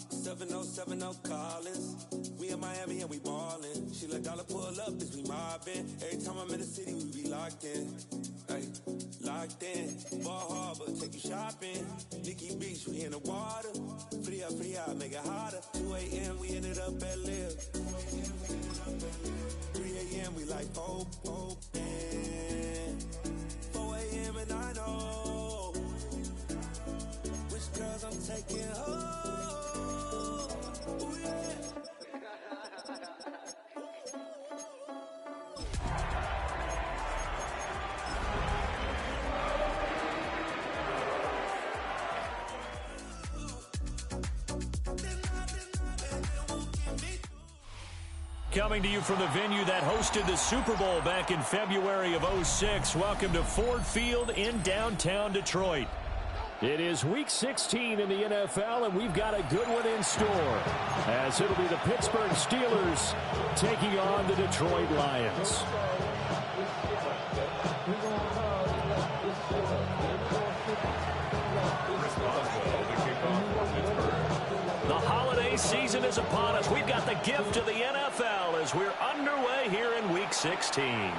707 Collins. We in Miami and we ballin'. She let dollar pull up, bitch, we mobbin'. Every time I'm in the city, we be locked in. Ay, locked in. Ball Harbor, take you shopping. Nikki Beach, we in the water. Free up, make it hotter. 2 a.m., we ended up at Live. 3 a.m., we like open. 4 a.m. and I know which girls I'm taking home. Ooh, yeah. Coming to you from the venue that hosted the Super Bowl back in February of '06. Welcome to Ford Field in downtown Detroit. It is Week 16 in the NFL, and we've got a good one in store, as it'll be the Pittsburgh Steelers taking on the Detroit Lions. The holiday season is upon us. We've got the gift of the NFL as we're underway here in Week 16.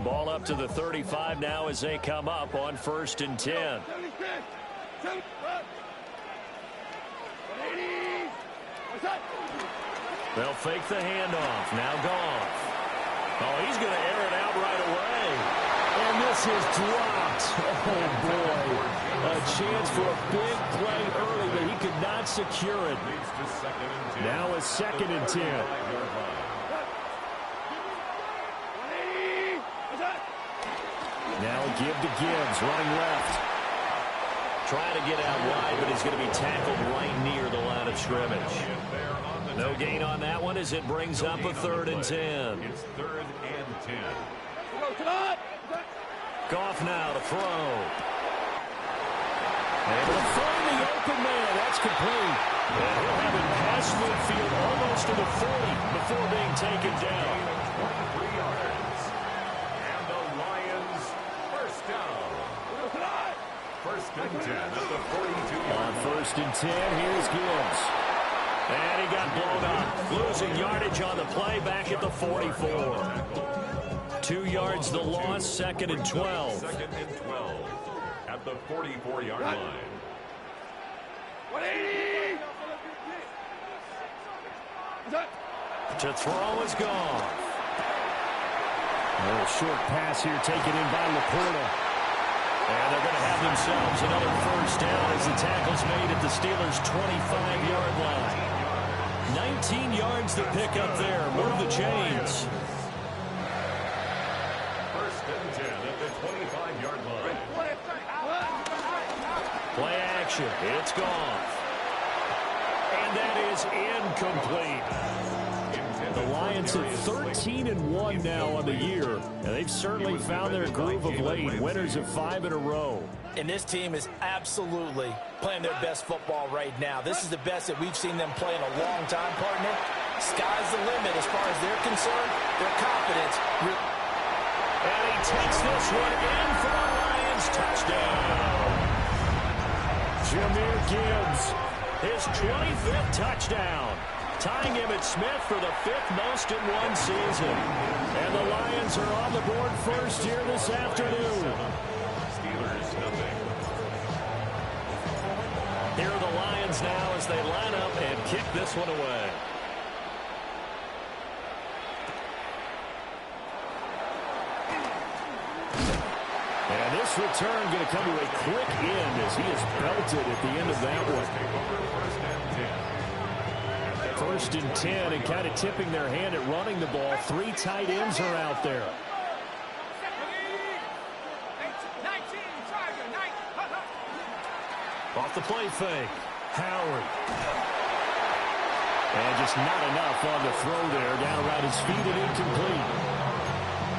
Ball up to the 35 now as they come up on 1st and 10. They'll fake the handoff. Now Goff. Oh, he's going to air it out right away. And this is dropped. Oh, boy. A chance for a big play early, but he could not secure it. Now a 2nd and 10. Now a give to Gibbs, running left. Trying to get out wide, but he's going to be tackled right near the line of scrimmage. No gain on that one as it brings up a 3rd and 10. It's 3rd and 10. Goff now to throw. Able to find the open man. That's complete. And he'll have it past midfield almost to the 40 before being taken down. 3 yards. And the Lions first down. 1st and 10 at the 42. On 1st and 10, here's Gibbs. And he got blown up. Losing yardage on the play back at the 44. 2 yards the loss, 2nd and 12. 2nd and 12 at the 44-yard line. 180! To throw is gone. A little short pass here taken in by Laporta. And they're going to have themselves another 1st down as the tackle's made at the Steelers' 25-yard line. 19 yards to pick up there. Move the chains. 1st and 10 at the 25-yard line. Play action. It's gone. And that is incomplete. The Lions at 13-1 now on the year, and they've certainly found their groove of late. Winners of 5 in a row. And this team is absolutely playing their best football right now. This is the best that we've seen them play in a long time, partner. Sky's the limit as far as they're concerned. Their confidence. And he takes this one in for the Lions. Touchdown. Jahmyr Gibbs, his 25th touchdown. Tying Emmitt Smith for the 5th most in one season. And the Lions are on the board first here this afternoon. Steelers nothing. Here are the Lions now as they line up and kick this one away. And this return going to come to a quick end as he is belted at the end of that one. 1st and 10, and kind of tipping their hand at running the ball. 3 tight ends are out there. Off the play fake. Howard. And just not enough on the throw there. Down around his feet and incomplete.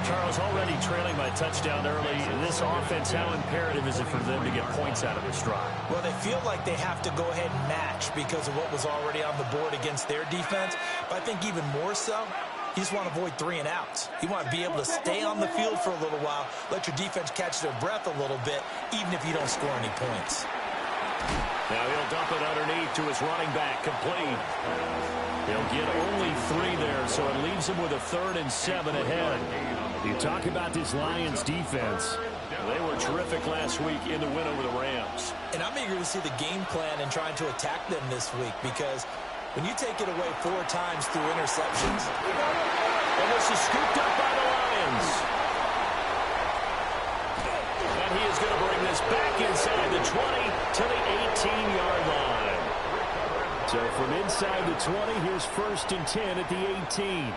Charles Charles, already trailing by touchdown early. This offense, how imperative is it for them to get points out of this drive? Well, they feel like they have to go ahead and match because of what was already on the board against their defense. But I think even more so, you just want to avoid 3 and outs. You want to be able to stay on the field for a little while, let your defense catch their breath a little bit, even if you don't score any points. Now he'll dump it underneath to his running back, complete. He'll get only 3 there, so it leaves him with a 3rd and 7 ahead. You talk about this Lions defense. They were terrific last week in the win over the Rams. And I'm eager to see the game plan and trying to attack them this week because when you take it away 4 times through interceptions. And this is scooped up by the Lions. And he is going to bring this back inside the 20 to the 18-yard line. So from inside the 20, here's 1st and 10 at the 18.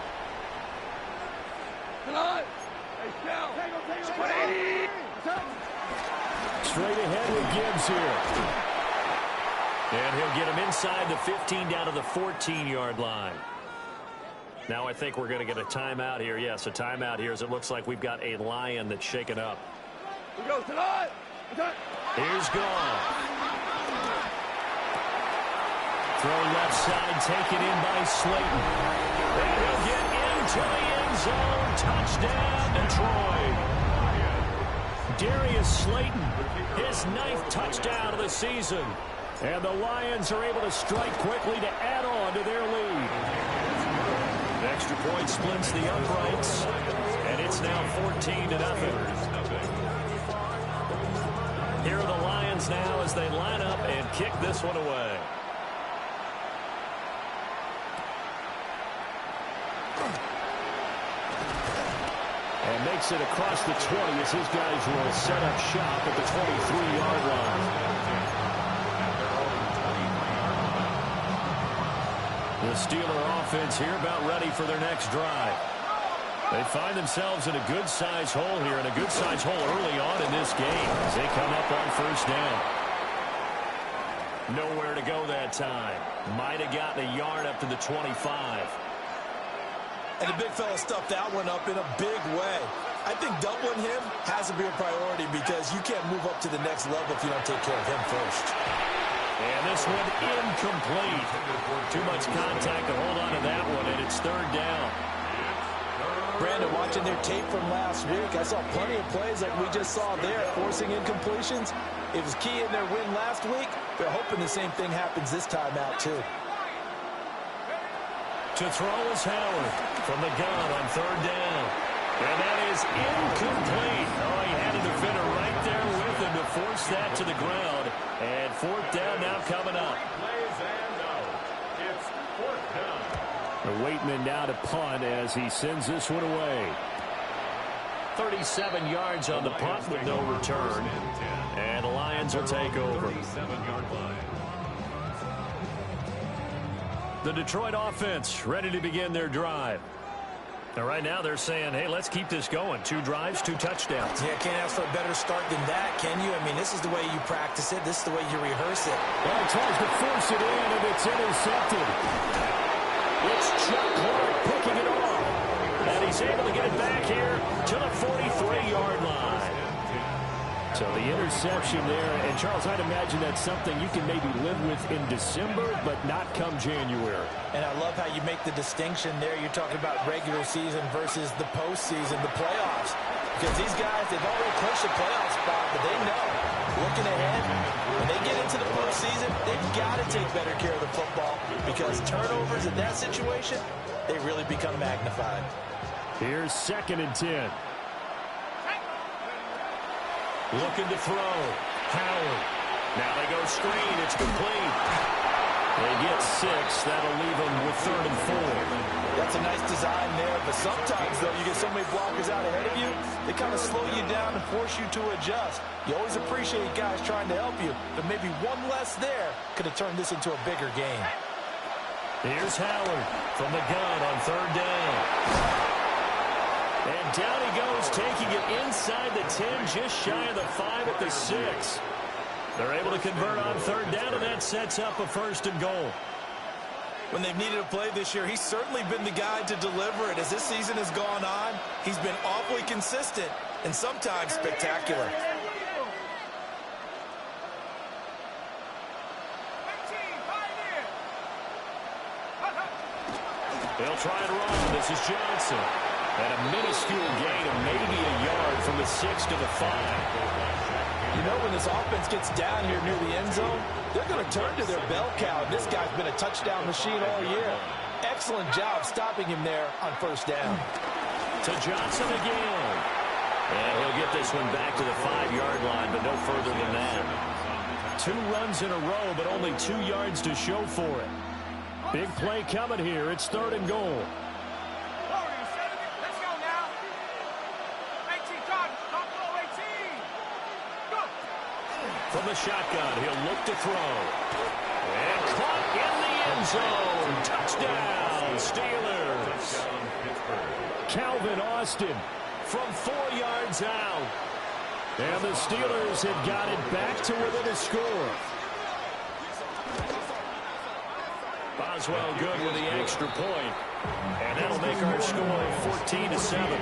Straight ahead with Gibbs here. And he'll get him inside the 15 down to the 14-yard line. Now I think we're going to get a timeout here. Yes, a timeout here as it looks like we've got a Lion that's shaken up. Here's Goff. Throw left side, taken in by Slayton. And he'll get into the end zone. Touchdown, Detroit. Darius Slayton, his 9th touchdown of the season. And the Lions are able to strike quickly to add on to their lead. Extra point splits the uprights. And it's now 14-0. Here are the Lions now as they line up and kick this one away. And makes it across the 20 as his guys will set up shop at the 23-yard line. The Steeler offense here about ready for their next drive. They find themselves in a good-sized hole here, and a good-sized hole early on in this game as they come up on 1st down. Nowhere to go that time. Might have gotten a yard up to the 25. And the big fella stuffed that one up in a big way. I think doubling him has to be a priority because you can't move up to the next level if you don't take care of him first. And this one incomplete. Too much contact to hold on to that one, and it's 3rd down. Brandon, watching their tape from last week, I saw plenty of plays like we just saw there, forcing incompletions. It was key in their win last week. They're hoping the same thing happens this time out, too. To throw is Howard from the gun on 3rd down. And that is incomplete. Oh, he had a defender right there with him to force that to the ground. And 4th down now coming up. It's 4th down. The Waitman now to punt as he sends this one away. 37 yards on the punt with no return. And the Lions will take over. 37-yard line. The Detroit offense ready to begin their drive. Now, right now they're saying, hey, let's keep this going. 2 drives, 2 touchdowns. Yeah, can't ask for a better start than that, can you? I mean, this is the way you practice it. This is the way you rehearse it. Well, he tries to force it in, and it's intercepted. It's Chuck Clark picking it off. And he's able to get it back here to the 43-yard line. So the interception there, and Charles, I'd imagine that's something you can maybe live with in December, but not come January. And I love how you make the distinction there. You're talking about regular season versus the postseason, the playoffs. Because these guys, they've already clinched a playoff spot, but they know, looking ahead, when they get into the postseason, they've got to take better care of the football because turnovers in that situation, they really become magnified. Here's 2nd and 10. Looking to throw. Howard. Now they go screen. It's complete. They get 6. That'll leave them with 3rd and 4. That's a nice design there, but sometimes, though, you get so many blockers out ahead of you, they kind of slow you down and force you to adjust. You always appreciate guys trying to help you, but maybe one less there could have turned this into a bigger game. Here's Howard from the gun on 3rd down. And down he goes, taking it inside the 10, just shy of the 5 at the 6. They're able to convert on 3rd down, and that sets up a 1st and goal. When they've needed a play this year, he's certainly been the guy to deliver it. As this season has gone on, he's been awfully consistent and sometimes spectacular. They'll try it wrong. This is Johnson. And a minuscule gain of maybe a yard from the 6 to the 5. You know, when this offense gets down here near the end zone, they're going to turn to their bell cow. This guy's been a touchdown machine all year. Excellent job stopping him there on first down. To Johnson again. And he'll get this one back to the 5-yard line, but no further than that. 2 runs in a row, but only 2 yards to show for it. Big play coming here. It's 3rd and goal. Let's go now. 18, top goal, 18. Go. From the shotgun, he'll look to throw. And caught in the end zone. Touchdown, Steelers. Calvin Austin from 4 yards out. And the Steelers have got it back to within a score. Boswell good with the extra point. And that'll make our score 14-7.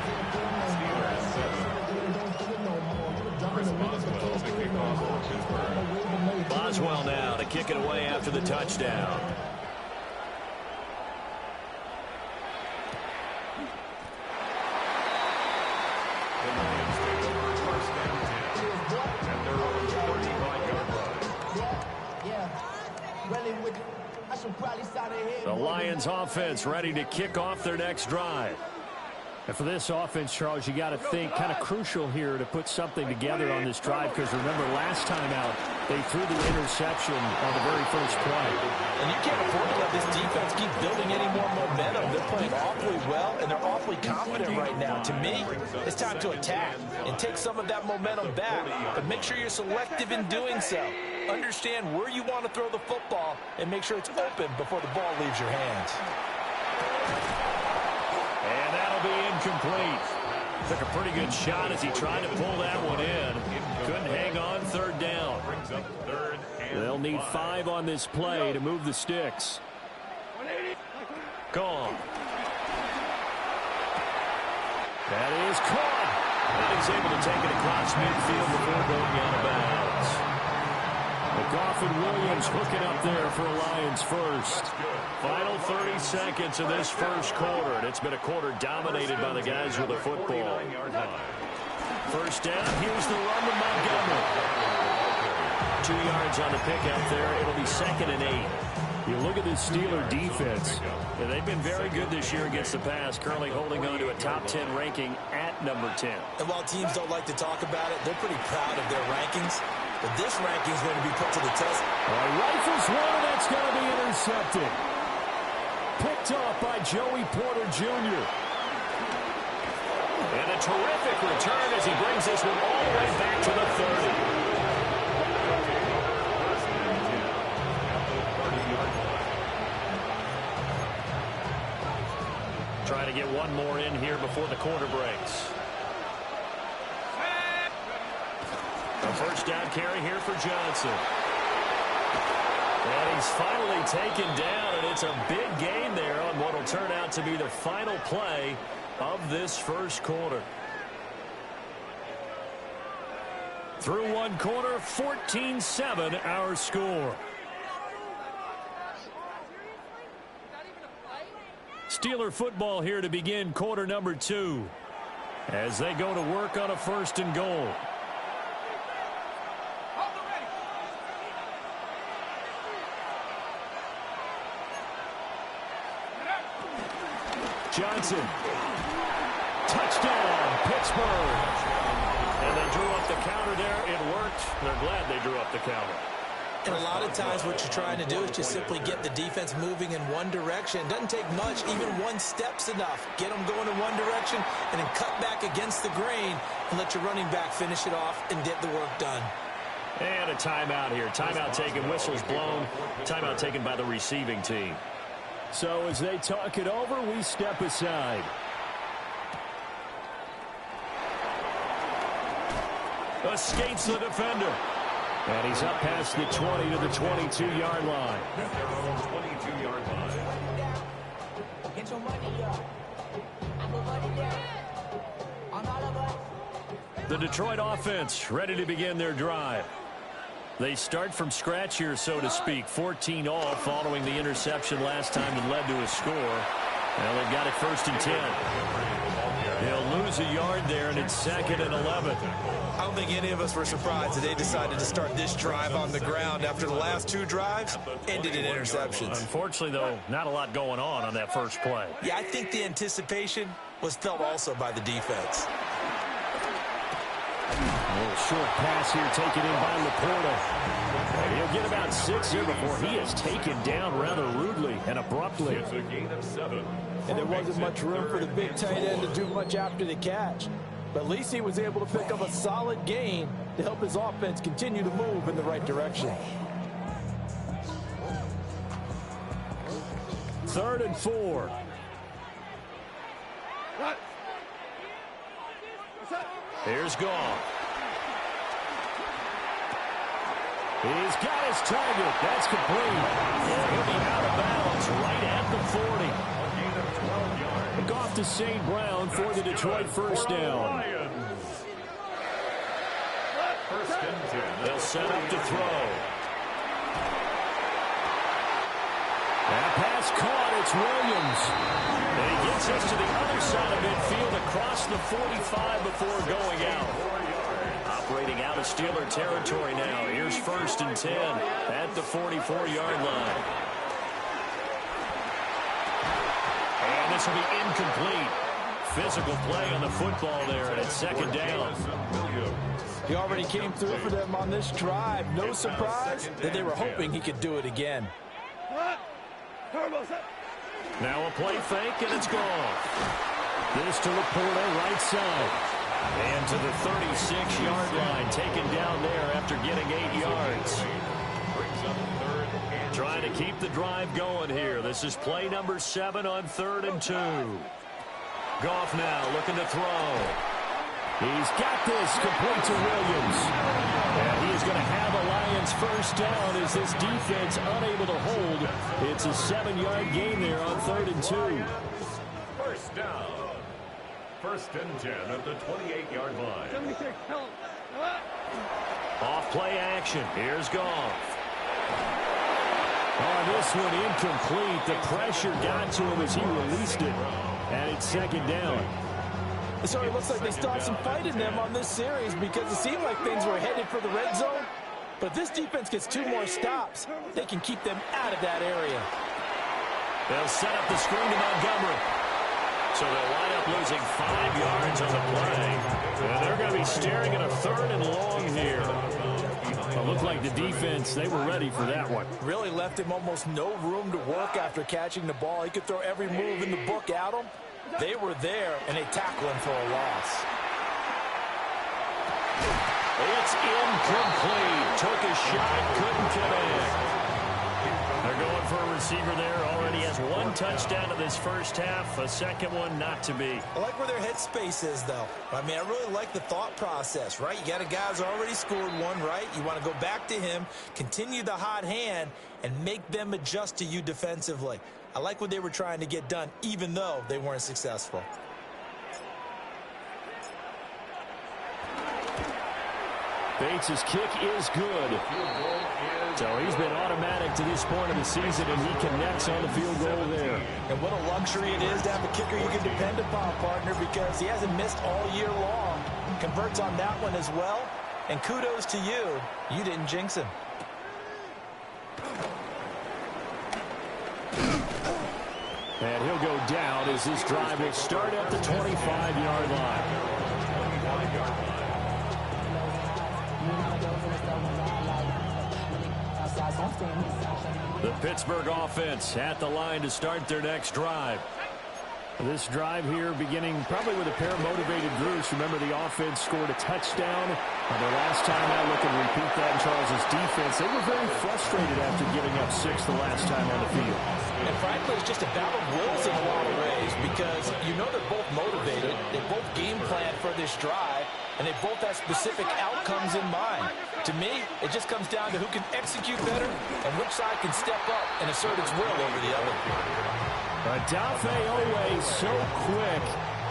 Boswell now to kick it away after the touchdown. The Lions offense ready to kick off their next drive. And for this offense, Charles, you got to think kind of crucial here to put something together on this drive, because remember last time out they threw the interception on the very first play. And you can't afford to let this defense keep building any more momentum. They're playing awfully well, and they're awfully confident right now. To me, it's time to attack and take some of that momentum back, but make sure you're selective in doing so. Understand where you want to throw the football and make sure it's open before the ball leaves your hands. And that'll be incomplete. Took a pretty good shot as he tried to pull that one in. Couldn't hang on, 3rd down. They'll need 5 on this play to move the sticks. Gone. That is caught. And he's able to take it across midfield before going out of bounds. McGoffin-Williams hooking up there for a Lions first. Final 30 seconds of this first quarter, and it's been a quarter dominated by the guys with the football. First down, here's the run to Montgomery. 2 yards on the pick out there. It'll be 2nd and 8. You look at this Steeler defense. They've been very good this year against the pass, currently holding on to a top 10 ranking at number 10. And while teams don't like to talk about it, they're pretty proud of their rankings. But this ranking is going to be put to the test. Rifles one, and that's going to be intercepted. Picked off by Joey Porter Jr. And a terrific return as he brings this one all the way back to the 30. Trying to get one more in here before the quarter breaks. A first down carry here for Johnson. And he's finally taken down, and it's a big gain there on what will turn out to be the final play of this first quarter. Through one quarter, 14-7 our score. Steeler football here to begin quarter number 2 as they go to work on a 1st and goal. Johnson. Touchdown, Pittsburgh. And they drew up the counter there. It worked. They're glad they drew up the counter. And a lot of times what you're trying to do is just simply get the defense moving in one direction. It doesn't take much. Even one step's enough. Get them going in one direction and then cut back against the grain and let your running back finish it off and get the work done. And a timeout here. Timeout taken, whistles blown. Timeout taken by the receiving team. So as they talk it over, we step aside. Escapes the defender. And he's up past the 20 to the 22-yard line. At their own 22-yard line. Get your money up. I'm a money down. On all of us. The Detroit offense ready to begin their drive. They start from scratch here, so to speak. 14 all following the interception last time that led to a score. Well, they've got it 1st and 10. They'll lose a yard there, and it's 2nd and 11. I don't think any of us were surprised that they decided to start this drive on the ground after the last 2 drives ended in interceptions. Unfortunately, though, not a lot going on that first play. Yeah, I think the anticipation was felt also by the defense. A little short pass here taken in by Laporta. And he'll get about 6 here before he is taken down rather rudely and abruptly. It's a gain of 7. And there wasn't much room for the big tight end to do much after the catch. But at least he was able to pick up a solid gain to help his offense continue to move in the right direction. 3rd and 4. Here's Goff. He's got his target. That's complete. And he'll be out of bounds right at the 40. Goff to St. Brown for the Detroit first down. First and 10. They'll set up to throw. That pass caught. It's Williams. And he gets us to the other side of midfield across the 45 before going out. Operating out of Steeler territory now. Here's 1st and 10 at the 44-yard line. And this will be incomplete. Physical play on the football there, and it's 2nd down. He already came through for them on this drive. No surprise that they were hoping he could do it again. Now a play fake, and it's gone. This to Laporta, right side. And to the 36-yard line, taken down there after getting 8 yards. Trying to keep the drive going here. This is play number 7 on 3rd and 2. Goff now looking to throw. He's got this, complete to Williams. And he is going to have a Lions first down as this defense unable to hold. It's a 7-yard gain there on 3rd and 2. First down. 1st and 10 at the 28-yard line. Off play action. Here's Goff. Oh, this one incomplete. The pressure got to him as he released it. And it's 2nd down. So it looks like they still have some fight in them on this series because it seemed like things were headed for the red zone. But if this defense gets 2 more stops, they can keep them out of that area. They'll set up the screen to Montgomery. So they'll wind up losing 5 yards on the play. And they're going to be staring at a 3rd and long here. It looked like the defense, they were ready for that one. Really left him almost no room to work after catching the ball. He could throw every move in the book at him. They were there, and they tackled him for a loss. It's incomplete. Took a shot, couldn't connect. They're going for a receiver there. Already has 1 touchdown in this first half. A second one not to be. I like where their headspace is, though. I mean, I really like the thought process, right? You got a guy who's already scored 1, right? You want to go back to him, continue the hot hand, and make them adjust to you defensively. I like what they were trying to get done, even though they weren't successful. Bates' kick is good. So he's been automatic to this point of the season, and he connects on the field goal there. And what a luxury it is to have a kicker you can depend upon, partner, because he hasn't missed all year long. Converts on that one as well. And kudos to you. You didn't jinx him. And he'll go down as this drive will start at the 25-yard line. The Pittsburgh offense at the line to start their next drive. This drive here beginning probably with a pair of motivated groups. Remember, the offense scored a touchdown on their last time out. Look and repeat that in Charles' defense. They were very frustrated after giving up 6 the last time on the field. And frankly, it's just a battle of wills in a lot of ways because you know they're both motivated. They both game plan for this drive. and they both have specific outcomes in mind. To me, it just comes down to who can execute better and which side can step up and assert its will over the other. Odafe Oweh so quick,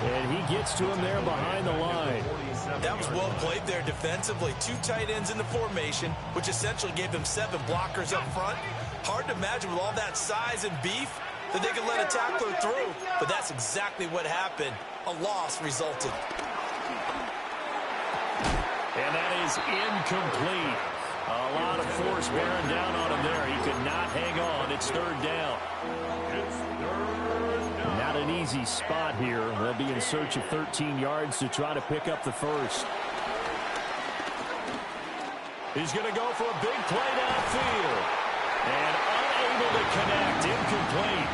and he gets to him there behind the line. That was well played there defensively. 2 tight ends in the formation, which essentially gave them 7 blockers up front. Hard to imagine with all that size and beef that they could let a tackler through, but that's exactly what happened. A loss resulted. And that is incomplete. A lot of force bearing down on him there. He could not hang on. It's 3rd down. Not an easy spot here. They'll be in search of 13 yards to try to pick up the first. He's going to go for a big play downfield. And unable to connect. Incomplete.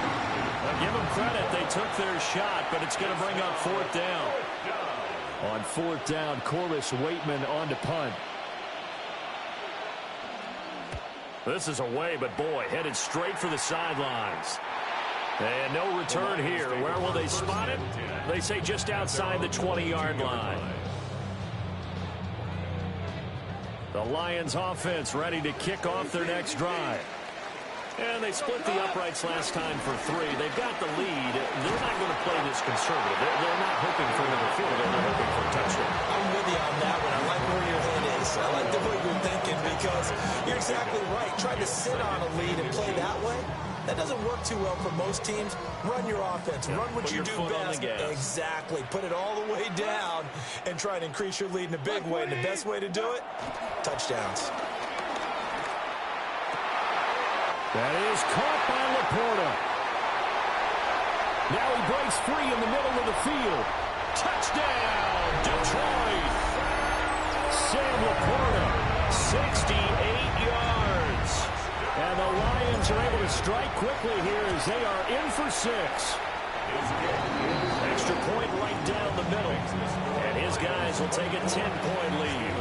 I'll give them credit. They took their shot, but it's going to bring up 4th down. On 4th down, Corliss Waitman on to punt. This is away, but boy, headed straight for the sidelines. And no return here. Where will they spot it? They say just outside the 20-yard line. The Lions offense ready to kick off their next drive. And they split the uprights last time for 3. They've got the lead. They're not going to play this conservative. They're not hoping for another field goal. They're hoping for a touchdown. I'm with you on that one. I like where your head is. I like the way you're thinking because you're exactly right. Trying to sit on a lead and play that way, that doesn't work too well for most teams. Run your offense. Run what you do best. Exactly. Put it all the way down and try and increase your lead in a big way. And the best way to do it, touchdowns. That is caught by Laporta. Now he breaks free in the middle of the field. Touchdown, Detroit. Sam Laporta, 68 yards. And the Lions are able to strike quickly here as they are in for 6. Extra point right down the middle. And his guys will take a 10-point lead.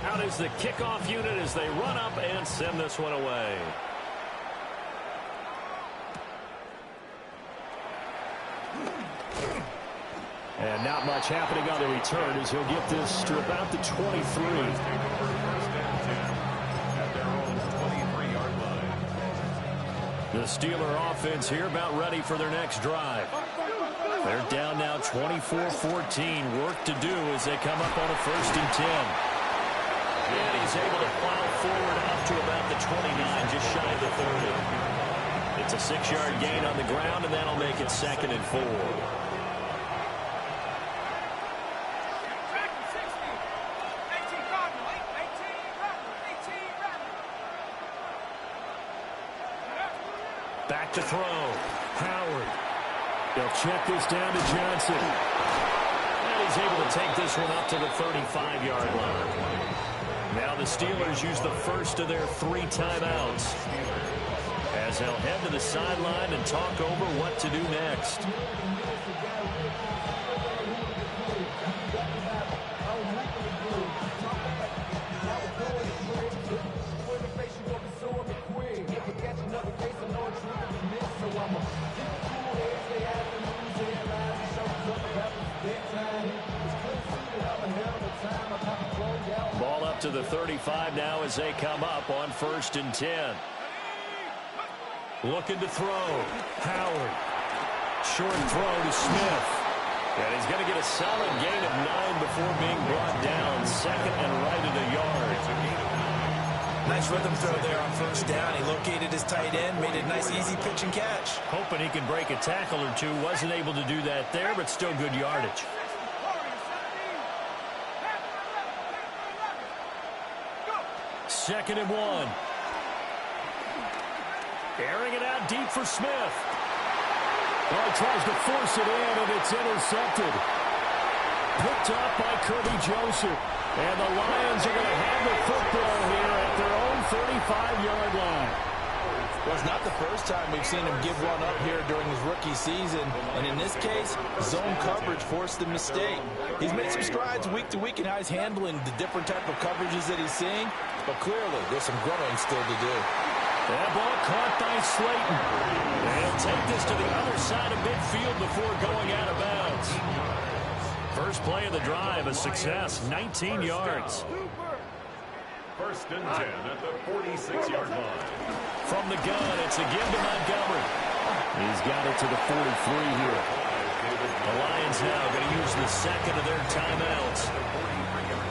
Out is the kickoff unit as they run up and send this one away. And not much happening on the return as he'll get this to about the 23. The Steeler offense here about ready for their next drive. They're down now 24-14. Work to do as they come up on a 1st and 10. And he's able to plow forward out to about the 29, just shy of the 30. It's a 6-yard gain on the ground, and that'll make it 2nd and 4. Back to throw. Howard. They'll check this down to Johnson. And he's able to take this one up to the 35-yard line. Now the Steelers use the first of their 3 timeouts as they'll head to the sideline and talk over what to do next. Ball up to the 35 now as they come up on 1st and 10. Looking to throw. Howard. Short throw to Smith. And he's going to get a solid gain of 9 before being brought down. 2nd and right at a yard. Nice rhythm throw there on 1st down. He located his tight end, made a nice easy pitch and catch. Hoping he can break a tackle or two. Wasn't able to do that there, but still good yardage. 2nd and 1. Airing it out deep for Smith. Well, he tries to force it in, and it's intercepted. Picked up by Kirby Joseph. And the Lions are going to have the football here at their own 35-yard line. Well, it's not the first time we've seen him give one up here during his rookie season. And in this case, zone coverage forced the mistake. He's made some strides week to week in how he's handling the different type of coverages that he's seeing. But clearly, there's some growing still to do. That ball caught by Slayton. They'll take this to the other side of midfield before going out of bounds. First play of the drive, a success, 19 yards. First and 10 at the 46-yard line. From the gun, it's a give to Montgomery. He's got it to the 43 here. The Lions now going to use the second of their timeouts,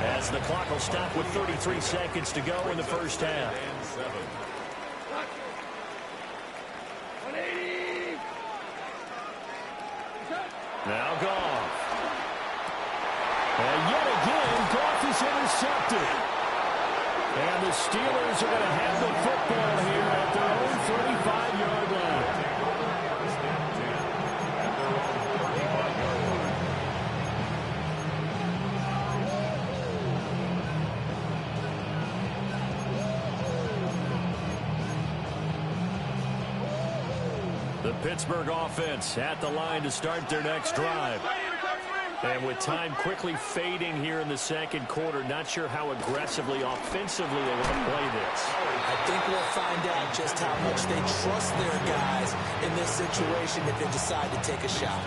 as the clock will stop with 33 seconds to go in the first half. Now Goff. And yet again, Goff is intercepted. And the Steelers are going to have the football here at their own 35-yard line. The Pittsburgh offense at the line to start their next drive. And with time quickly fading here in the second quarter, not sure how aggressively, offensively they want to play this. I think we'll find out just how much they trust their guys in this situation if they decide to take a shot.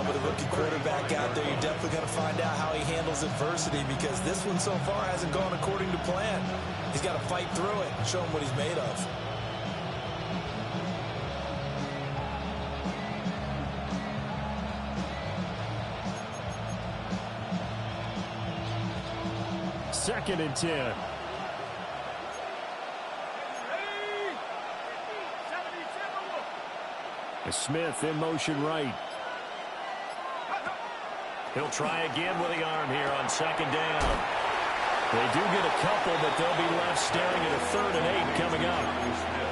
With a rookie quarterback out there, you're definitely going to find out how he handles adversity, because this one so far hasn't gone according to plan. He's got to fight through it and show him what he's made of. Second and 10. Smith in motion right. He'll try again with the arm here on second down. They do get a couple, but they'll be left staring at a 3rd and 8 coming up.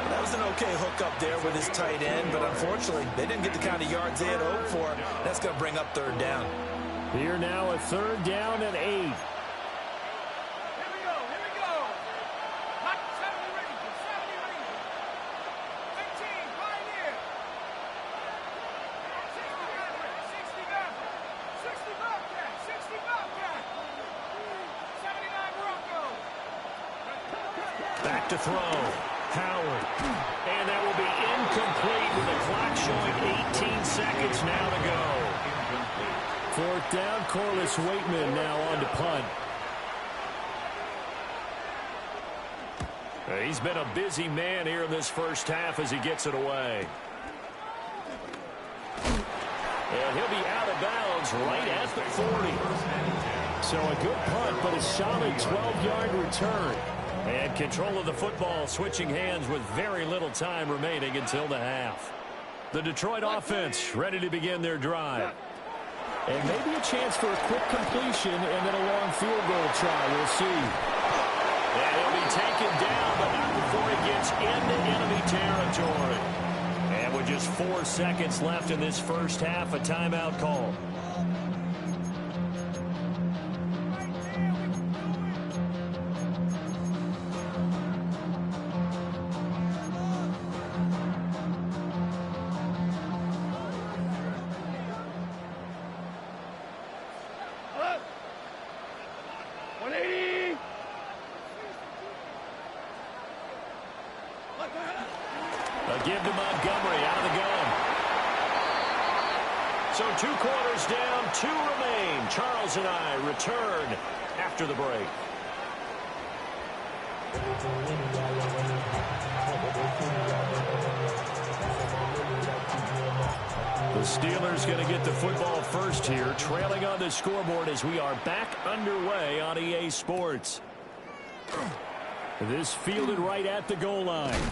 That was an okay hookup there with his tight end, but unfortunately, they didn't get the kind of yards they had hoped for. That's going to bring up 3rd down. Here now a 3rd down and 8. Back to throw. Howard. And that will be incomplete with the clock showing 18 seconds now to go. 4th down, Corliss Waitman now on to punt. He's been a busy man here in this first half as he gets it away. And he'll be out of bounds right at the 40. So a good punt, but a solid 12-yard return. And control of the football switching hands with very little time remaining until the half. The Detroit offense ready to begin their drive. And maybe a chance for a quick completion and then a long field goal try. We'll see. And he'll be taken down, but not before he gets into enemy territory. And with just 4 seconds left in this first half, a timeout call. A give to Montgomery out of the gun. So 2 quarters down, 2 remain. Charles and I return after the break. The Steelers going to get the football first here, trailing on the scoreboard as we are back underway on EA Sports. This fielded right at the goal line.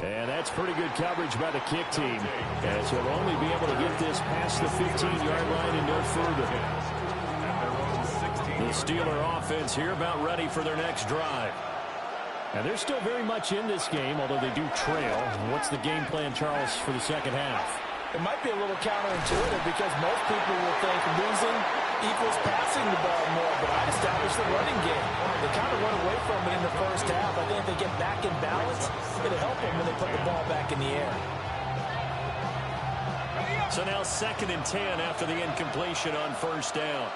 And that's pretty good coverage by the kick team, as he'll only be able to get this past the 15-yard line and no further. The Steeler offense here about ready for their next drive. And they're still very much in this game, although they do trail. What's the game plan, Charles, for the second half? It might be a little counterintuitive because most people will think losing equals passing the ball more, but I established the running game. They kind of run away from it in the first half. I think if they get back in balance, it'll help them when they put the ball back in the air. So now 2nd and 10 after the incompletion on first down.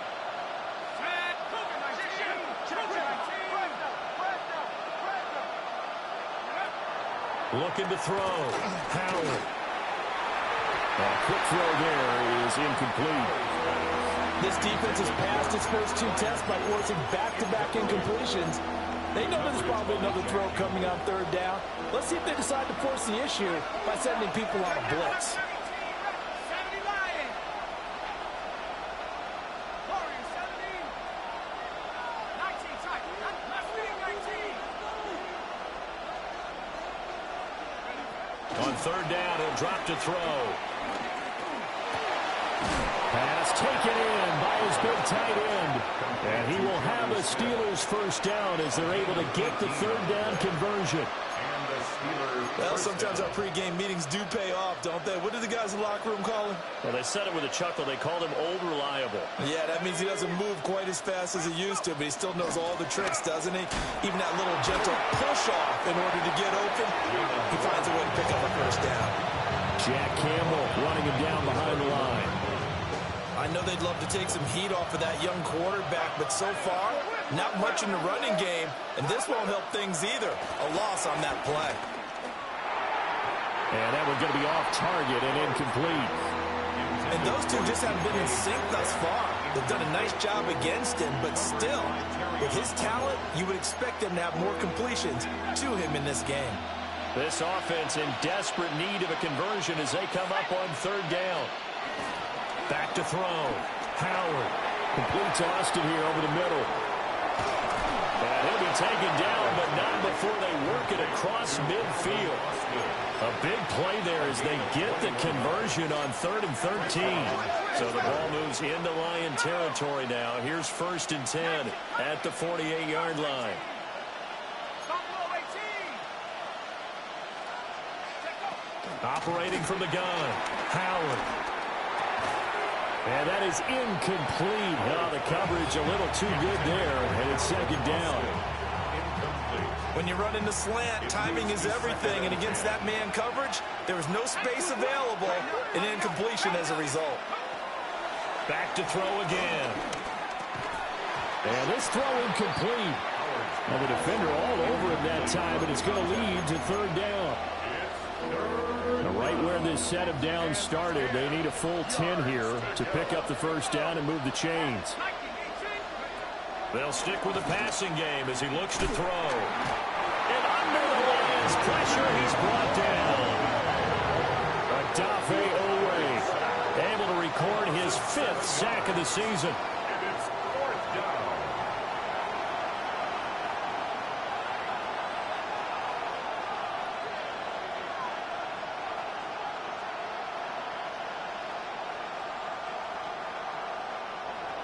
Looking to throw. Howard. A quick throw there is incomplete. This defense has passed its first 2 tests by forcing back-to-back incompletions. They know there's probably another throw coming on 3rd down. Let's see if they decide to force the issue by sending people on a blitz. 70 Lions. Warriors 17. 19 tight. Left wing 19. On 3rd down, he'll drop to throw. Pass taken in by his big tight end. And he will have a Steelers first down as they're able to get the 3rd down conversion. And the Steelers. Well, sometimes our pregame meetings do pay off, don't they? What did the guys in the locker room call him? Well, they said it with a chuckle. They called him Old Reliable. Yeah, that means he doesn't move quite as fast as he used to, but he still knows all the tricks, doesn't he? Even that little gentle push-off in order to get open, he finds a way to pick up a first down. Jack Campbell running him down behind the line. I know they'd love to take some heat off of that young quarterback, but so far, not much in the running game, and this won't help things either. A loss on that play. And that one's going to be off target and incomplete. And those two just haven't been in sync thus far. They've done a nice job against him, but still, with his talent, you would expect them to have more completions to him in this game. This offense in desperate need of a conversion as they come up on 3rd down. Back to throw. Howard completes Austin here over the middle. And he'll be taken down, but not before they work it across midfield. A big play there as they get the conversion on 3rd and 13. So the ball moves into Lion territory now. Here's 1st and 10 at the 48-yard line. Operating from the gun, Howard. And that is incomplete. Oh, the coverage a little too good there, and it's 2nd down. When you run into slant, timing is everything, and against that man coverage, there was no space available, and incompletion as a result. Back to throw again. And this throw incomplete. Now the defender all over him that time, and it's going to lead to 3rd down. Right where this set of downs started, they need a full 10 here to pick up the first down and move the chains. They'll stick with the passing game as he looks to throw. And under the Lions pressure, he's brought down. Odafe Oweh able to record his 5th sack of the season. And it's 4th down.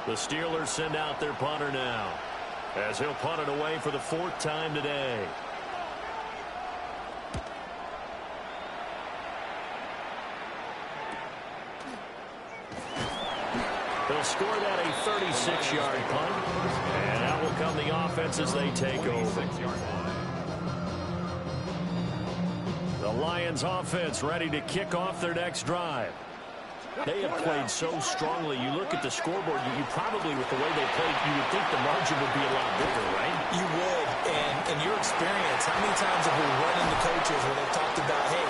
The Steelers send out their punter now, as he'll punt it away for the 4th time today. They'll score that a 36-yard punt, and out will come the offense as they take over. The Lions offense ready to kick off their next drive. They have played so strongly. You look at the scoreboard, you probably, with the way they played, you would think the margin would be a lot bigger, right? You would, and in your experience, how many times have we run into coaches where they've talked about, hey,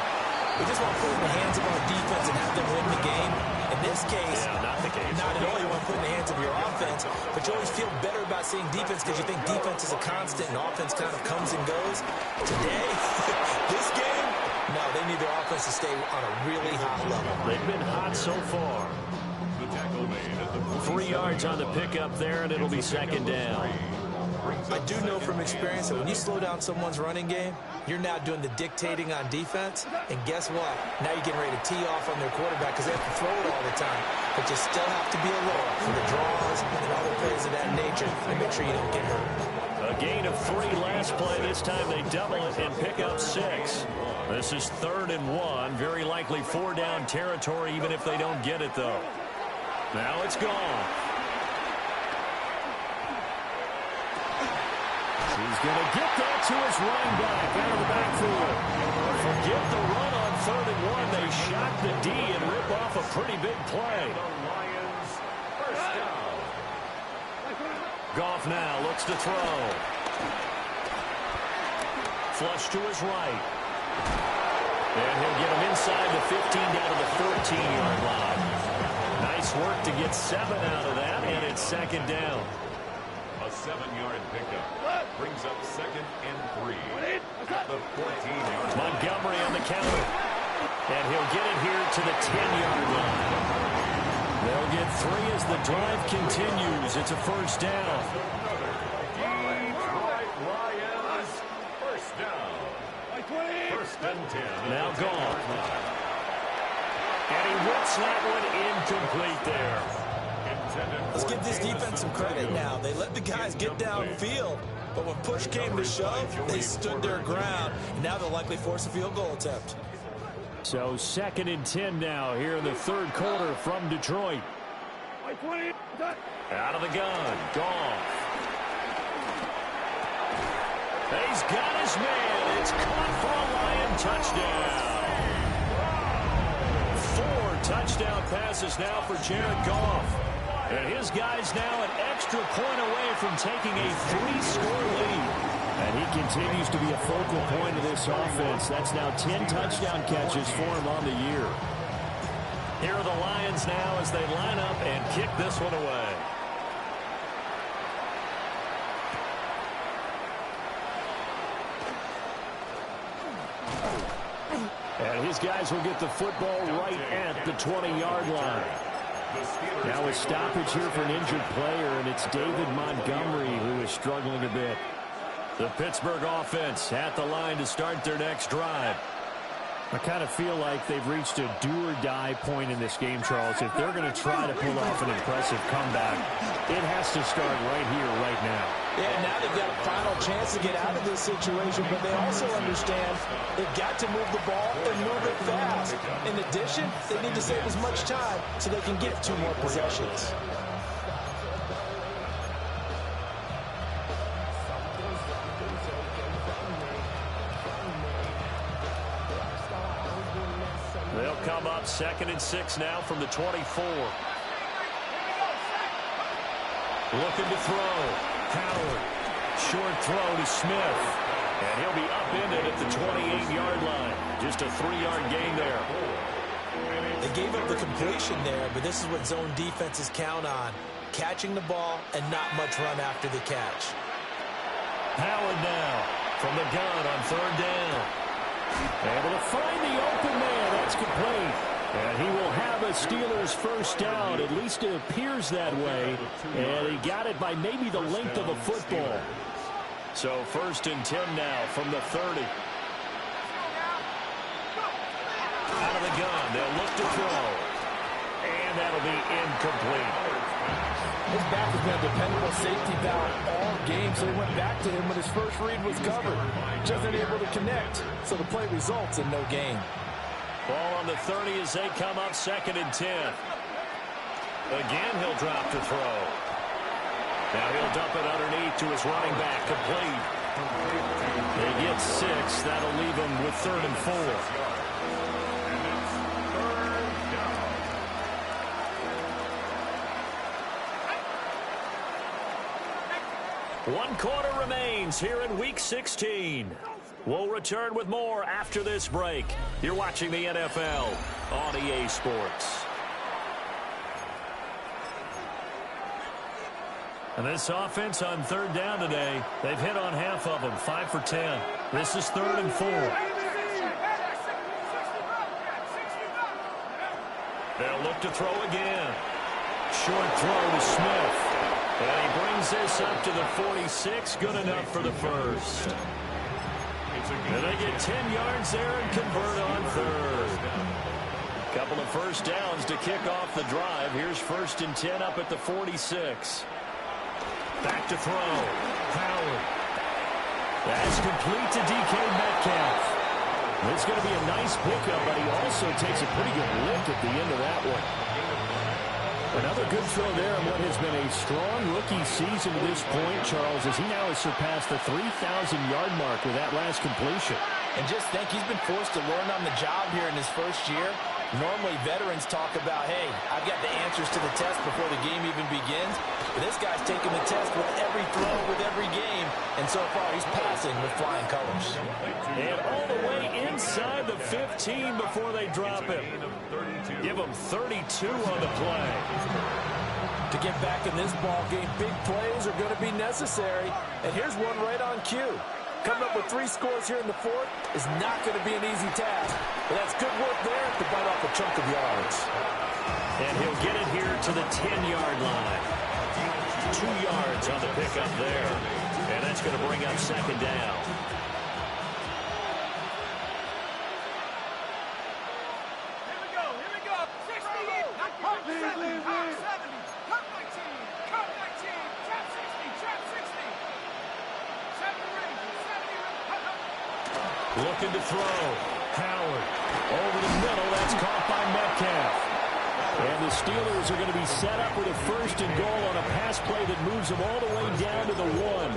we just want to put it in the hands of our defense and have them win the game? In this case, not the case. Not at all. You want to put it in the hands of your offense, but you always feel better about seeing defense because you think defense is a constant and offense kind of comes and goes. Today, this game, no, they need their offense to stay on a really high level. They've been hot so far. 3 yards on the pickup there, and it'll be 2nd down. I do know from experience that when you slow down someone's running game, you're now doing the dictating on defense, and guess what? Now you're getting ready to tee off on their quarterback because they have to throw it all the time. But you still have to be alert for the draws and other plays of that nature and make sure you don't get hurt. A gain of 3 last play. This time they double it and pick up 6. This is 3rd and 1. Very likely 4 down territory, even if they don't get it, though. Now it's gone. He's going to get that to his running back out of the backfield. Forget the run on 3rd and 1. They shock the D and rip off a pretty big play. The Lions first down. Goff now looks to throw. Flush to his right. And he'll get him inside the 15 down to the 14-yard line. Nice Nice work to get 7 out of that, and it's second down. A 7-yard pickup brings up 2nd and 3 at the 14-yard line. Montgomery on the counter, and he'll get it here to the 10-yard line. They'll get 3 as the drive continues. It's a first down. Detroit Lions, first down. First and 10. Now gone. And he whips that one incomplete there. Let's give this defense some credit now. They let the guys get downfield, but when push came to shove, they stood their ground. And now they'll likely force a field goal attempt. So 2nd and 10 now here in the third quarter from Detroit. Out of the gun, Goff. He's got his man. It's caught for a Lion touchdown. 4 touchdown passes now for Jared Goff. And his guys now an extra point away from taking a 3-score lead. And he continues to be a focal point of this offense. That's now 10 touchdown catches for him on the year. Here are the Lions now as they line up and kick this one away. And his guys will get the football right at the 20-yard line. Now a stoppage here for an injured player, and it's David Montgomery who is struggling a bit. The Pittsburgh offense at the line to start their next drive. I kind of feel like they've reached a do-or-die point in this game, Charles. If they're going to try to pull off an impressive comeback, it has to start right here, right now. Yeah, now they've got a final chance to get out of this situation, but they also understand they've got to move the ball and move it fast. In addition, they need to save as much time so they can get 2 more possessions. They'll come up 2nd and 6 now from the 24. Looking to throw. Howard. Short throw to Smith. And he'll be upended at the 28-yard line. Just a 3-yard gain there. They gave up the completion there, but this is what zone defenses count on. Catching the ball and not much run after the catch. Howard now from the gun on 3rd down. Able to find the open man. That's complete. And he will have a Steelers first down. At least it appears that way. And he got it by maybe the length of a football. So 1st and 10 now from the 30. Out of the gun. They'll look to throw. And that'll be incomplete. His back has been a dependable safety valve all game, so they went back to him when his first read was covered. Just unable to connect, so the play results in no gain. Ball on the 30 as they come up 2nd and 10. Again, he'll drop to throw. Now he'll dump it underneath to his running back, complete. They get 6. That'll leave them with 3rd and 4. One quarter remains here in Week 16. We'll return with more after this break. You're watching the NFL on EA Sports. And this offense on 3rd down today, they've hit on half of them, 5 for 10. This is 3rd and 4. They'll look to throw again. Short throw to Smith. And he brings this up to the 46, good enough for the first. And they get 10 yards there and convert on 3rd. Couple of first downs to kick off the drive. Here's 1st and 10 up at the 46. Back to throw. Howard. That's complete to DK Metcalf. It's going to be a nice pickup, but he also takes a pretty good lick at the end of that one. Another good throw there on what has been a strong rookie season to this point, Charles, as he now has surpassed the 3,000-yard mark with that last completion. And just think, he's been forced to learn on the job here in his first year. Normally, veterans talk about, hey, I've got the answers to the test before the game even begins. But this guy's taking the test with every throw, with every game. And so far, he's passing with flying colors. And all the way inside the 15 before they drop him. Give him 32 on the play. To get back in this ball game, big plays are going to be necessary. And here's one right on cue. Coming up with 3 scores here in the fourth is not going to be an easy task. But that's good work there to bite off a chunk of yards. And he'll get it here to the 10-yard line. 2 yards on the pickup there. And that's going to bring up second down. Here we go. 68. Hop 70. Hop 70. Hop 19. Hop 19. Trap 60. Trap 60. 70 ring. 70 ring. Looking to throw. Howard over the middle. That's caught by Metcalf. And the Steelers are going to be set up with a 1st and goal on a pass play that moves them all the way down to the 1.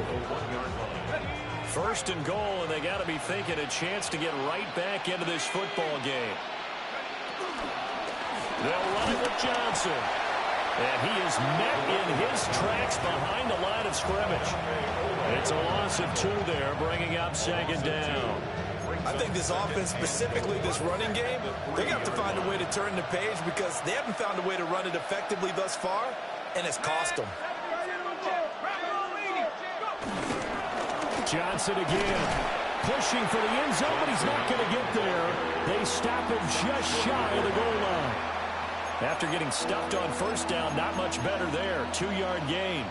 1st and goal, and they got to be thinking a chance to get right back into this football game. They'll run it with Johnson. And he is met in his tracks behind the line of scrimmage. It's a loss of 2 there, bringing up second down. I think this offense, specifically this running game, they're going to have to find a way to turn the page because they haven't found a way to run it effectively thus far, and it's cost them. Johnson again, pushing for the end zone, but he's not going to get there. They stop him just shy of the goal line. After getting stuffed on 1st down, not much better there. 2-yard gain.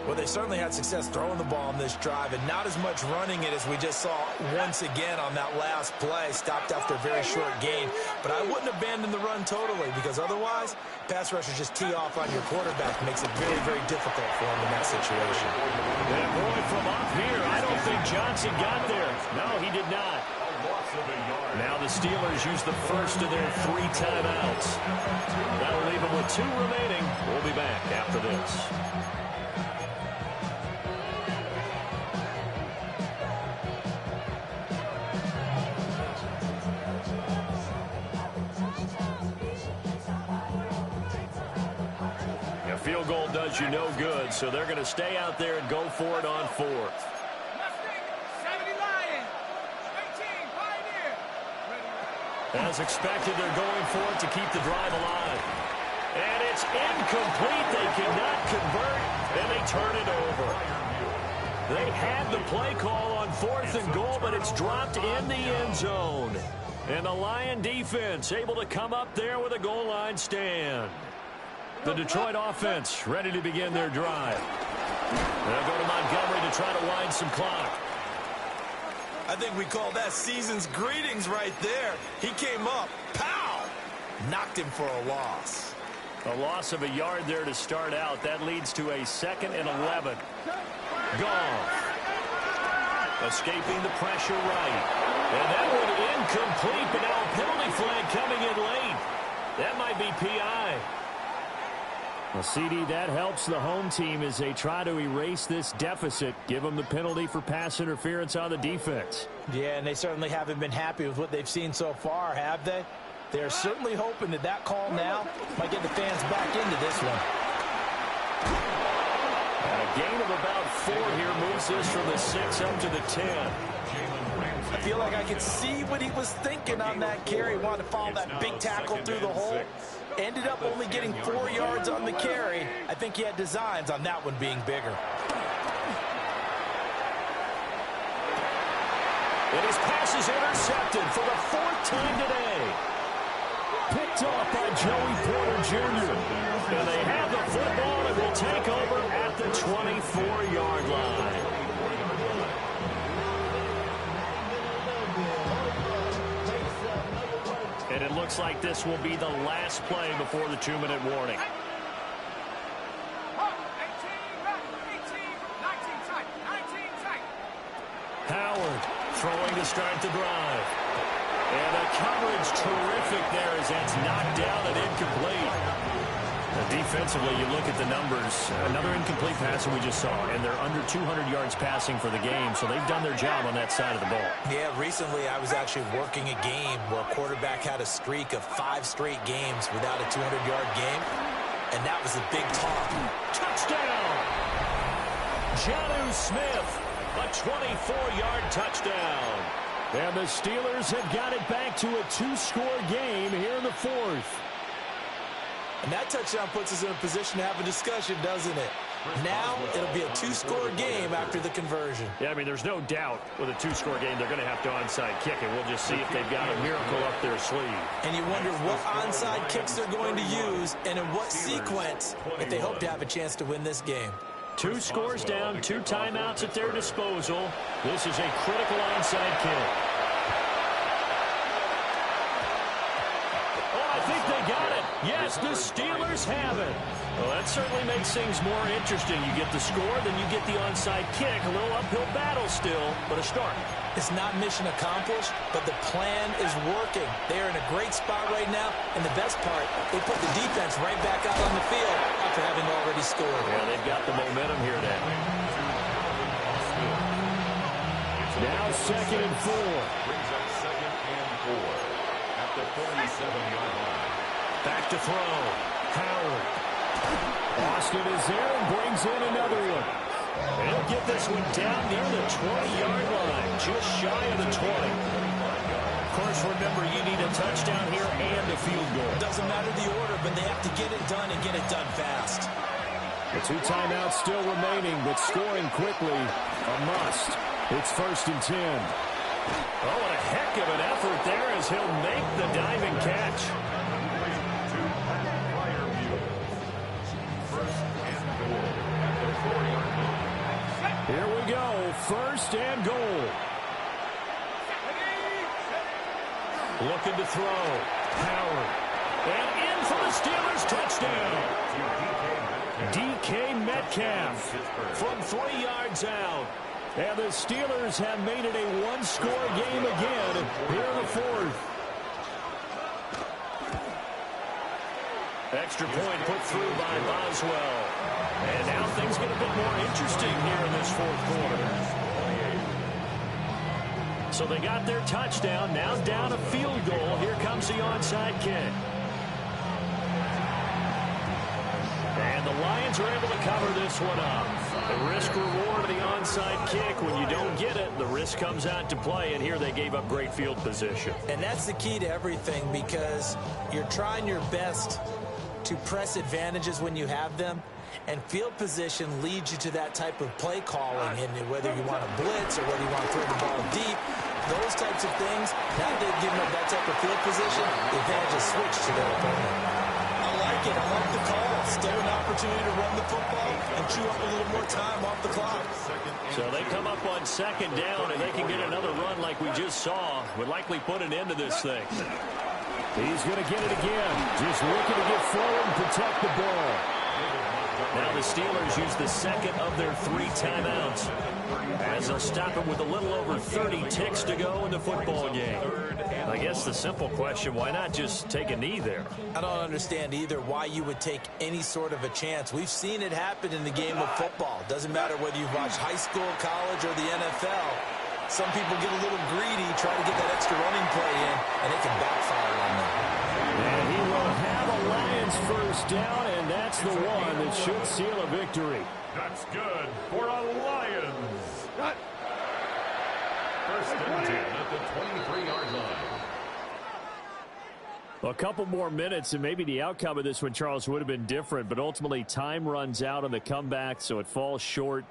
Well, they certainly had success throwing the ball on this drive and not as much running it as we just saw once again on that last play. Stopped after a very short gain. But I wouldn't abandon the run totally because otherwise, pass rushers just tee off on your quarterback. Makes it very, very difficult for him in that situation. And boy, from up here, I don't think Johnson got there. No, he did not. Now the Steelers use the first of their 3 timeouts. That'll leave them with 2 remaining. We'll be back after this. A field goal does you no good, so they're going to stay out there and go for it on 4th. As expected, they're going for it to keep the drive alive. And it's incomplete. They cannot convert, and they turn it over. They had the play call on 4th and goal, but it's dropped in the end zone. And the Lion defense able to come up there with a goal line stand. The Detroit offense ready to begin their drive. They'll go to Montgomery to try to wind some clock. I think we call that season's greetings right there. He came up, pow, knocked him for a loss. A loss of a yard there to start out. That leads to a 2nd and 11. Goff escaping the pressure right. And that one incomplete, but now a penalty flag coming in late. That might be PI. Well, CD, that helps the home team as they try to erase this deficit. Give them the penalty for pass interference on the defense. Yeah, and they certainly haven't been happy with what they've seen so far, have they? They're certainly hoping that that call now might get the fans back into this one. And a gain of about 4 here moves this from the 6 up to the 10. I feel like I could see what he was thinking on that carry. Wanted to follow that big tackle through the hole. Ended up only getting 4 yards on the carry. I think he had designs on that one being bigger. And his pass is intercepted for the 4th time today. Picked off by Joey Porter Jr. And they have the football and will take over at the 24-yard line. And it looks like this will be the last play before the 2-minute warning. Howard throwing to start the drive. And the coverage terrific there as that's knocked down and incomplete. Defensively, you look at the numbers. Another incomplete pass that we just saw, and they're under 200 yards passing for the game, so they've done their job on that side of the ball. Yeah, recently I was actually working a game where a quarterback had a streak of 5 straight games without a 200-yard game, and that was a big talk. Touchdown! Jonnu Smith, a 24-yard touchdown. And the Steelers have got it back to a 2-score game here in the 4th. And that touchdown puts us in a position to have a discussion, doesn't it? Now it'll be a 2-score game after the conversion. Yeah, I mean, there's no doubt with a 2-score game they're going to have to onside kick it. We'll just see if they've got a miracle up their sleeve. And you wonder what onside kicks they're going to use and in what sequence if they hope to have a chance to win this game. 2 scores down, 2 timeouts at their disposal. This is a critical onside kick. I think they got it. Yes, the Steelers have it. Well, that certainly makes things more interesting. You get the score, then you get the onside kick. A little uphill battle still, but a start. It's not mission accomplished, but the plan is working. They're in a great spot right now, and the best part, they put the defense right back out on the field after having already scored. Yeah, they've got the momentum here now. Now 2nd and 4. Brings up 2nd and 4 at the 47-yard line. Back to throw. Howard. Austin is there and brings in another one. They'll get this one down near the 20-yard line, just shy of the 20. Of course, remember, you need a touchdown here and a field goal. Doesn't matter the order, but they have to get it done and get it done fast. The 2 timeouts still remaining, but scoring quickly, a must. It's 1st and 10. Oh, what a heck of an effort there as he'll make the diving catch. Here we go, 1st and goal. Looking to throw. Howard. And in for the Steelers, touchdown. DK Metcalf from 3 yards out. And the Steelers have made it a 1-score game again here in the 4th. Extra point put through by Boswell. And now things get a bit more interesting here in this 4th quarter. So they got their touchdown, now down a field goal. Here comes the onside kick. And the Lions are able to cover this one up. The risk-reward of the onside kick, when you don't get it, the risk comes out to play, and here they gave up great field position. And that's the key to everything, because you're trying your best to press advantages when you have them, and field position leads you to that type of play calling, and whether you want to blitz or whether you want to throw the ball deep, those types of things, now they've given up that type of field position, the advantage is switched to their opponent. I like it. I like the call. Still an opportunity to run the football and chew up a little more time off the clock. So they come up on 2nd down, and they can get another run like we just saw. Would likely put an end to this thing. He's going to get it again. Just looking to get forward and protect the ball. Now the Steelers use the 2nd of their 3 timeouts, as they'll stop it with a little over 30 ticks to go in the football game. I guess the simple question, why not just take a knee there? I don't understand either why you would take any sort of a chance. We've seen it happen in the game of football. Doesn't matter whether you've watched high school, college, or the NFL. Some people get a little greedy, try to get that extra running play in, and it can backfire on them. And he will have a Lions 1st down, and that's the one that should seal a victory. That's good for a Lions. 1st and 10 at the 23-yard line. A couple more minutes, and maybe the outcome of this one, Charles, would have been different, but ultimately time runs out on the comeback, so it falls short,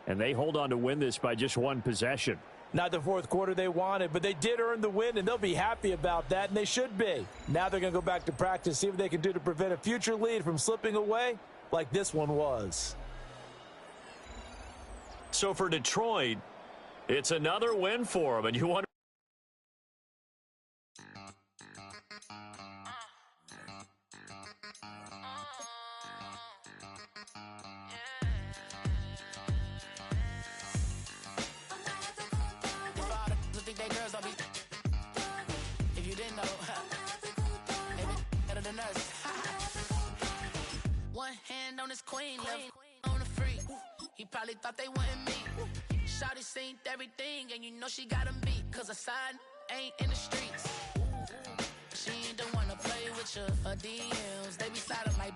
and they hold on to win this by just 1 possession. Not the 4th quarter they wanted, but they did earn the win, and they'll be happy about that, and they should be. Now they're going to go back to practice, see what they can do to prevent a future lead from slipping away like this one was. So for Detroit, it's another win for them, and you wonder. queen, left on a free. He probably thought they wouldn't meet. Shawty seen everything, and you know she got him beat. Cause her side ain't in the streets. She ain't the one to play with you. Her DMs, they be sliding like